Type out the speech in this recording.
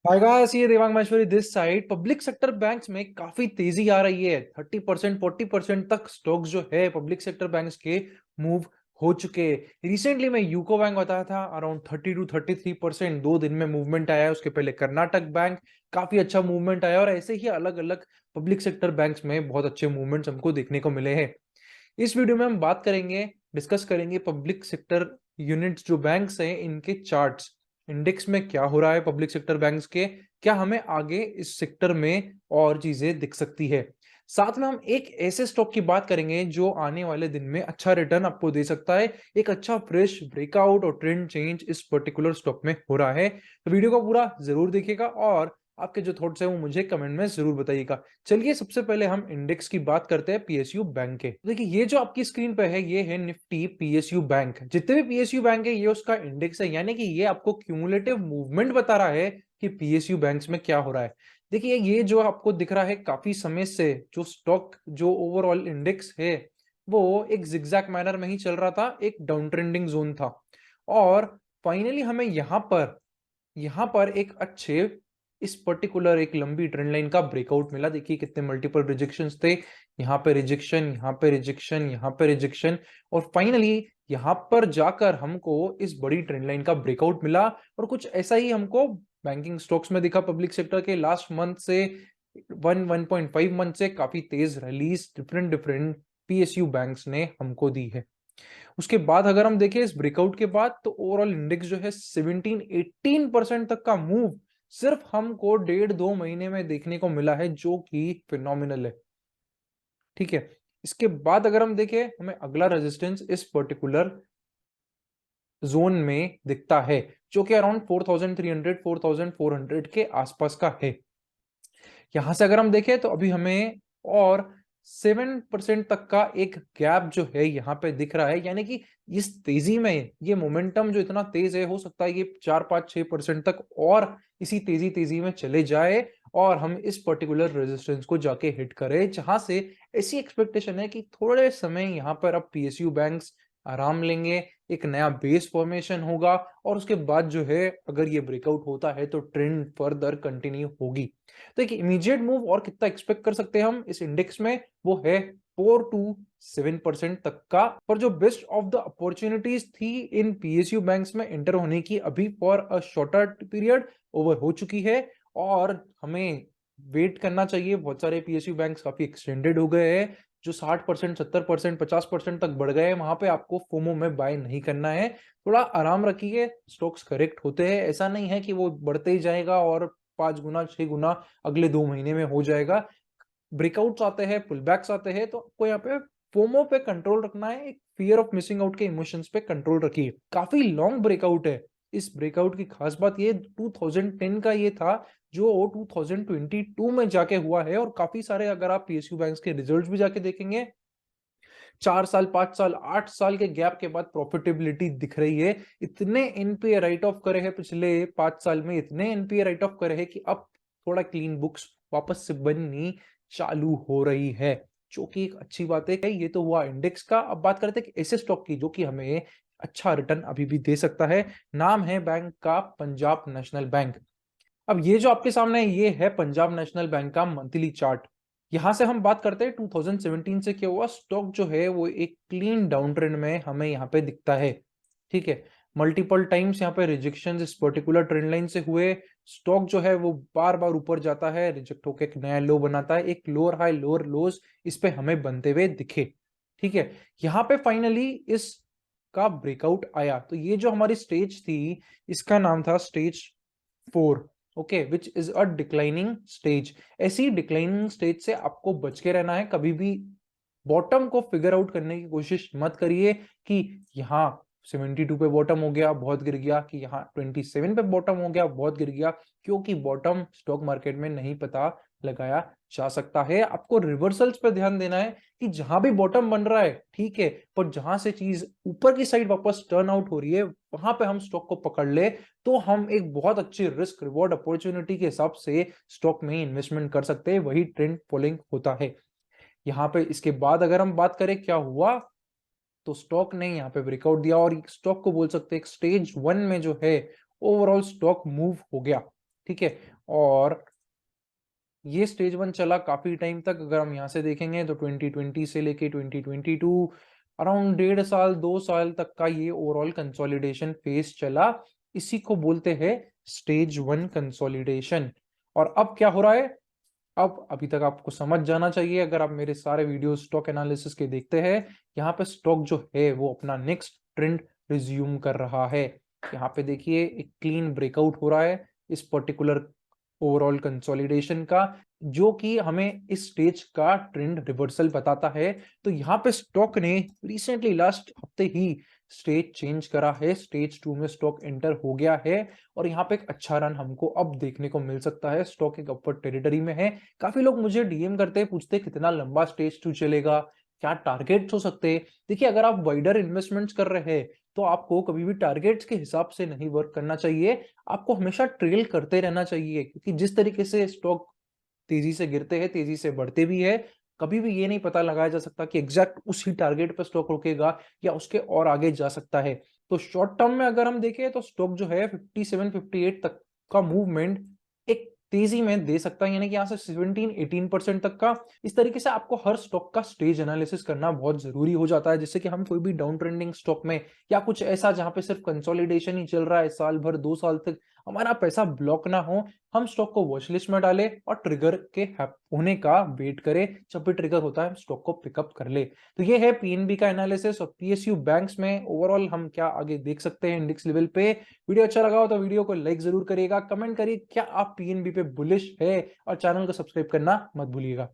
Hi guys, ये Devang Maheshwari this side. Public sector banks में काफी तेजी आ रही है। 30% 40% तक स्टॉक्स जो है पब्लिक सेक्टर बैंक्स के मूव हो चुके हैं। रिसेंटली मैं यूको बैंक बताया था अराउंड 30 to 33% 2 दिन में मूवमेंट आया है। उसके पहले कर्नाटक बैंक काफी अच्छा मूवमेंट आया, और ऐसे ही अलग अलग पब्लिक सेक्टर बैंक्स में बहुत अच्छे मूवमेंट्स हमको देखने को मिले हैं। इस वीडियो में हम बात करेंगे, डिस्कस करेंगे पब्लिक सेक्टर यूनिट्स जो बैंक्स हैं इनके चार्ट्स, इंडेक्स में क्या हो रहा है पब्लिक सेक्टर बैंक्स के, क्या हमें आगे इस सेक्टर में और चीजें दिख सकती है। साथ में हम एक ऐसे स्टॉक की बात करेंगे जो आने वाले दिन में अच्छा रिटर्न आपको दे सकता है। एक अच्छा फ्रेश ब्रेकआउट और ट्रेंड चेंज इस पर्टिकुलर स्टॉक में हो रहा है। तो वीडियो को पूरा जरूर देखिएगा और आपके जो थॉट्स है वो मुझे कमेंट में जरूर बताइएगा। चलिए सबसे पहले हम इंडेक्स की बात करते हैं पीएसयू बैंक के। देखिए, ये जो आपकी स्क्रीन पे है ये है निफ्टी पीएसयू बैंक। जितने भी पीएसयू बैंक है ये उसका इंडेक्स है, यानी कि ये आपको क्यूमुलेटिव मूवमेंट बता रहा है कि पीएसयू बैंक्स में क्या हो रहा है। देखिए, ये जो आपको दिख रहा है काफी समय से जो स्टॉक जो ओवरऑल इंडेक्स है वो एक जिगजैग मैनर में ही चल रहा था, एक डाउन ट्रेंडिंग जोन था। और फाइनली हमें यहाँ पर एक अच्छे इस पर्टिकुलर एक लंबी ट्रेंड लाइन का ब्रेकआउट मिला। देखिए कितने मल्टीपल रिजेक्शंस थे, यहाँ पे रिजेक्शन, यहाँ पे रिजेक्शन, यहाँ पे रिजेक्शन, और फाइनली यहाँ पर जाकर हमको इस बड़ी ट्रेंड लाइन का ब्रेकआउट मिला। और कुछ ऐसा ही हमको बैंकिंग स्टॉक्स में दिखा पब्लिक सेक्टर के। लास्ट मंथ से 1.5 मंथ से काफी तेज release different different PSU banks ने हमको दी है। उसके बाद अगर हम देखें इस ब्रेकआउट के बाद तो ओवरऑल इंडेक्स जो है 17-18% तक का मूव सिर्फ हमको 1.5-2 महीने में देखने को मिला है, जो कि फिनोमिनल है। ठीक है, इसके बाद अगर हम देखें हमें अगला रेजिस्टेंस इस पर्टिकुलर जोन में दिखता है जो कि अराउंड 4300 4400 के आसपास का है। यहां से अगर हम देखें तो अभी हमें और 7% तक का एक गैप जो है यहाँ पे दिख रहा है, यानी कि इस तेजी में ये मोमेंटम जो इतना तेज है हो सकता है ये 4-5-6% तक और इसी तेजी तेजी में चले जाए और हम इस पर्टिकुलर रेजिस्टेंस को जाके हिट करें, जहां से ऐसी एक्सपेक्टेशन है कि थोड़े समय यहाँ पर अब पीएसयू बैंक्स आराम लेंगे, एक नया बेस फॉर्मेशन होगा, और उसके बाद जो है अगर ये ब्रेकआउट होता है तो ट्रेंड फर्दर कंटिन्यू होगी। तो एक इमीडिएट मूव और कितना एक्सपेक्ट कर सकते हैं हम इस इंडेक्स में, वो है 4-7% तक का। पर जो बेस्ट ऑफ द अपॉर्चुनिटीज थी इन पीएसयू बैंक्स में एंटर होने की, अभी for a shorter period over हो चुकी है, और हमें वेट करना चाहिए। बहुत सारे पीएसयू बैंक्स काफी एक्सटेंडेड हो गए हैं, जो 60%, 70%, 50% तक बढ़ गए हैं। वहां पे आपको फोमो में बाय नहीं करना है, थोड़ा आराम रखिए। स्टॉक्स करेक्ट होते हैं, ऐसा नहीं है कि वो बढ़ते ही जाएगा और 5 गुना 6 गुना अगले 2 महीने में हो जाएगा। ब्रेकआउट्स आते हैं, पुलबैक्स आते हैं, तो आपको यहाँ पे फोमो पे कंट्रोल रखना है, एक फियर ऑफ मिसिंग आउट के इमोशंस पे कंट्रोल रखिए। काफी लॉन्ग ब्रेकआउट है। इस ब्रेकआउट की खास बात ये 2010 का ये था जो 2022 में जाके हुआ है, और काफी सारे अगर आप पीएसयू बैंक्स के रिजल्ट्स भी जाके देखेंगे, 4 साल, 5 साल, 8 साल के गैप के बाद प्रॉफिटेबिलिटी दिख रही है। इतने एनपीए राइट ऑफ करे हैं पिछले 5 साल में, इतने एनपीए राइट ऑफ करे हैं कि अब थोड़ा क्लीन बुक्स वापस से बननी चालू हो रही है, जो कि एक अच्छी बात है। ये तो हुआ इंडेक्स का। अब बात करते हैं ऐसे स्टॉक की जो कि हमें अच्छा रिटर्न अभी भी दे सकता है। नाम है बैंक का पंजाब नेशनल बैंक। अब ये जो आपके सामने है ये है पंजाब नेशनल बैंक का मंथली चार्ट। यहां से हम बात करते हैं 2017 से क्या हुआ। स्टॉक जो है वो एक क्लीन डाउन ट्रेंड में हमें यहाँ पे दिखता है। ठीक है, मल्टीपल टाइम्स यहाँ पे रिजेक्शन इस पर्टिकुलर ट्रेंड लाइन से हुए। स्टॉक जो है वो बार बार ऊपर जाता है, रिजेक्ट होकर एक नया लो बनाता है, एक लोअर हाई लोअर लोज इस पे हमें बनते हुए दिखे। ठीक है, यहाँ पे फाइनली इस का ब्रेकआउट आया, तो ये जो हमारी स्टेज थी इसका नाम था stage 4। Okay, which is a declining stage. ऐसी डिक्लाइनिंग स्टेज से आपको बच के रहना है। कभी भी बॉटम को फिगर आउट करने की कोशिश मत करिए कि यहाँ 72 पे बॉटम हो गया बहुत गिर गया, कि यहाँ 27 पे बॉटम हो गया बहुत गिर गया, क्योंकि बॉटम स्टॉक मार्केट में नहीं पता लगाया जा सकता है। आपको रिवर्सल्स पे ध्यान देना है कि जहां भी बॉटम बन रहा है ठीक है, पर जहां से चीज ऊपर की साइड वापस टर्न आउट हो रही है वहां पे हम स्टॉक को पकड़ ले, तो हम एक बहुत अच्छी रिस्क रिवॉर्ड अपॉर्चुनिटी के हिसाब से स्टॉक में इन्वेस्टमेंट कर सकते हैं। वही ट्रेंड फॉलोइंग होता है यहाँ पे। इसके बाद अगर हम बात करें क्या हुआ, तो स्टॉक ने यहाँ पे ब्रेकआउट दिया और स्टॉक को बोल सकते हैं स्टेज 1 में जो है ओवरऑल स्टॉक मूव हो गया। ठीक है। और ये स्टेज 1 चला काफ़ी टाइम तक। अगर हम यहाँ से देखेंगे तो 2020 से लेके 2022 अराउंड 1.5 साल 2 साल तक का ये ओवरऑल कंसोलिडेशन फेज चला। इसी को बोलते हैं स्टेज 1 कंसोलिडेशन। और अब क्या हो रहा है? अब अभी तक आपको समझ जाना चाहिए, अगर आप मेरे सारे वीडियो स्टॉक एनालिसिस के देखते हैं, यहाँ पे स्टॉक जो है वो अपना नेक्स्ट ट्रेंड रिज्यूम कर रहा है। यहाँ पे देखिए एक क्लीन ब्रेकआउट हो रहा है इस पर्टिकुलर ओवरऑल कंसोलिडेशन का, जो कि हमें इस स्टेज का ट्रेंड रिवर्सल बताता है। तो यहाँ पे स्टॉक ने रिसेंटली लास्ट हफ्ते ही स्टेज चेंज करा है, स्टेज 2 में स्टॉक एंटर हो गया है और यहाँ पे एक अच्छा रन हमको अब देखने को मिल सकता है। स्टॉक एक अपवर्ड टेरिटरी में है। काफी लोग मुझे डीएम करते हैं, पूछते हैं कितना लंबा स्टेज 2 चलेगा, क्या टारगेट्स हो सकते हैं। देखिए अगर आप वाइडर इन्वेस्टमेंट्स कर रहे हैं तो आपको कभी भी टारगेट्स के हिसाब से नहीं वर्क करना चाहिए, आपको हमेशा ट्रेल करते रहना चाहिए, क्योंकि जिस तरीके से स्टॉक तेजी से गिरते हैं तेजी से बढ़ते भी है, कभी भी ये नहीं पता लगाया जा सकता कि एग्जैक्ट उसी टारगेट पर स्टॉक रुकेगा या उसके और आगे जा सकता है। तो शॉर्ट टर्म में अगर हम देखें तो स्टॉक जो है 57 58 तक का मूवमेंट एक तेजी में दे सकता है, यानी कि यहाँ से 17 18% तक का। इस तरीके से आपको हर स्टॉक का स्टेज एनालिसिस करना बहुत जरूरी हो जाता है, जिससे कि हम कोई भी डाउन ट्रेंडिंग स्टॉक में या कुछ ऐसा जहां पे सिर्फ कंसोलिडेशन ही चल रहा है साल भर 2 साल तक, हमारा पैसा ब्लॉक ना हो, हम स्टॉक को वॉच लिस्ट में डालें और ट्रिगर के होने का वेट करें। जब भी ट्रिगर होता है हम स्टॉक को पिकअप कर ले। तो ये है पीएनबी का एनालिसिस और पीएसयू बैंक्स में ओवरऑल हम क्या आगे देख सकते हैं इंडेक्स लेवल पे। वीडियो अच्छा लगा हो तो वीडियो को लाइक जरूर करिएगा, कमेंट करिए क्या आप पीएनबी पे बुलिश है और चैनल को सब्सक्राइब करना मत भूलिएगा।